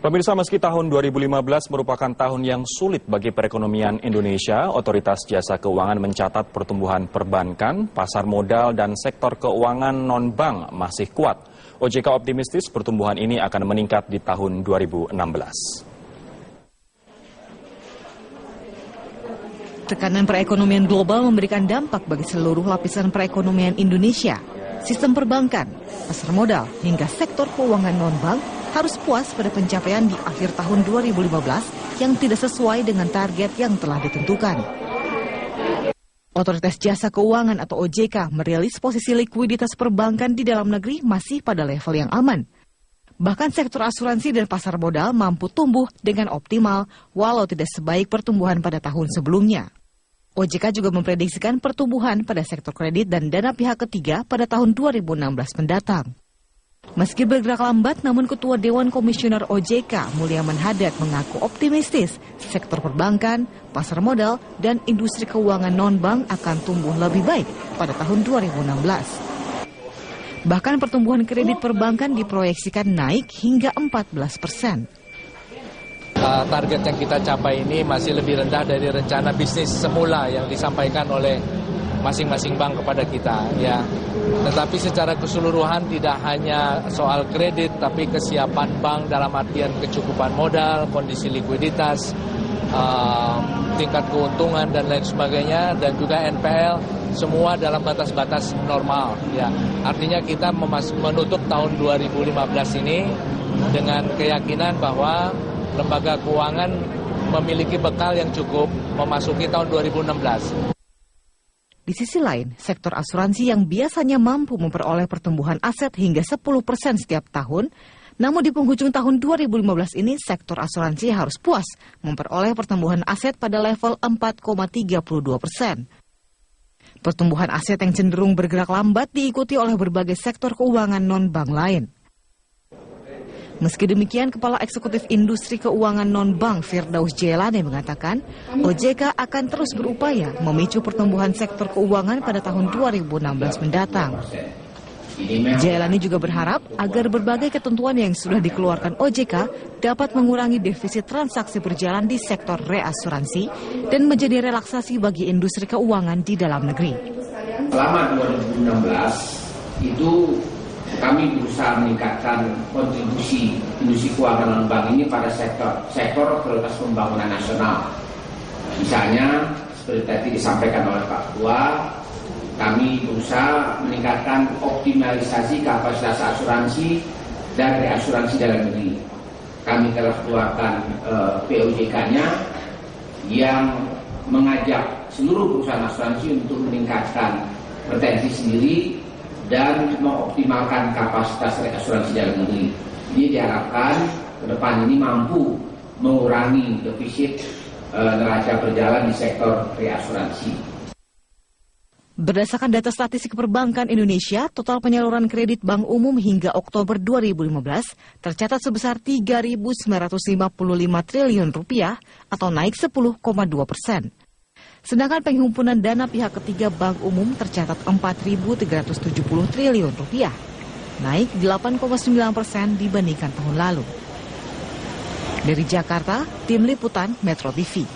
Pemirsa, meski tahun 2015 merupakan tahun yang sulit bagi perekonomian Indonesia, Otoritas Jasa Keuangan mencatat pertumbuhan perbankan, pasar modal, dan sektor keuangan non-bank masih kuat. OJK optimistis pertumbuhan ini akan meningkat di tahun 2016. Tekanan perekonomian global memberikan dampak bagi seluruh lapisan perekonomian Indonesia. Sistem perbankan, pasar modal, hingga sektor keuangan non-bank harus puas pada pencapaian di akhir tahun 2015 yang tidak sesuai dengan target yang telah ditentukan. Otoritas Jasa Keuangan atau OJK merilis posisi likuiditas perbankan di dalam negeri masih pada level yang aman. Bahkan sektor asuransi dan pasar modal mampu tumbuh dengan optimal walau tidak sebaik pertumbuhan pada tahun sebelumnya. OJK juga memprediksikan pertumbuhan pada sektor kredit dan dana pihak ketiga pada tahun 2016 mendatang. Meski bergerak lambat, namun Ketua Dewan Komisioner OJK, Mulyaman Hadad, mengaku optimistis sektor perbankan, pasar modal, dan industri keuangan non-bank akan tumbuh lebih baik pada tahun 2016. Bahkan pertumbuhan kredit perbankan diproyeksikan naik hingga 14%. Target yang kita capai ini masih lebih rendah dari rencana bisnis semula yang disampaikan oleh masing-masing bank kepada kita, ya. Tetapi secara keseluruhan tidak hanya soal kredit, tapi kesiapan bank dalam artian kecukupan modal, kondisi likuiditas, tingkat keuntungan dan lain sebagainya, dan juga NPL semua dalam batas-batas normal, ya. Artinya kita menutup tahun 2015 ini dengan keyakinan bahwa lembaga keuangan memiliki bekal yang cukup memasuki tahun 2016. Di sisi lain, sektor asuransi yang biasanya mampu memperoleh pertumbuhan aset hingga 10% setiap tahun, namun di penghujung tahun 2015 ini sektor asuransi harus puas memperoleh pertumbuhan aset pada level 4,32%. Pertumbuhan aset yang cenderung bergerak lambat diikuti oleh berbagai sektor keuangan non-bank lain. Meski demikian, Kepala Eksekutif Industri Keuangan Non-Bank Firdaus Jailani mengatakan OJK akan terus berupaya memicu pertumbuhan sektor keuangan pada tahun 2016 mendatang. Jailani juga berharap agar berbagai ketentuan yang sudah dikeluarkan OJK dapat mengurangi defisit transaksi berjalan di sektor reasuransi dan menjadi relaksasi bagi industri keuangan di dalam negeri. Selama 2016 itu kami berusaha meningkatkan kontribusi industri keuangan non-bank ini pada sektor prioritas pembangunan nasional. Misalnya, seperti tadi disampaikan oleh Pak Ketua, kami berusaha meningkatkan optimalisasi kapasitas asuransi dan reasuransi dalam negeri. Kami telah keluarkan POJK-nya yang mengajak seluruh perusahaan asuransi untuk meningkatkan retensi sendiri dan mengoptimalkan kapasitas reasuransi dalam negeri. Ini diharapkan ke depan ini mampu mengurangi defisit neraca berjalan di sektor reasuransi. Berdasarkan data statistik perbankan Indonesia, total penyaluran kredit bank umum hingga Oktober 2015 tercatat sebesar 3.955 triliun rupiah atau naik 10,2%. Sedangkan penghimpunan dana pihak ketiga bank umum tercatat 4.370 triliun rupiah, naik 8,9% dibandingkan tahun lalu. Dari Jakarta, Tim Liputan Metro TV.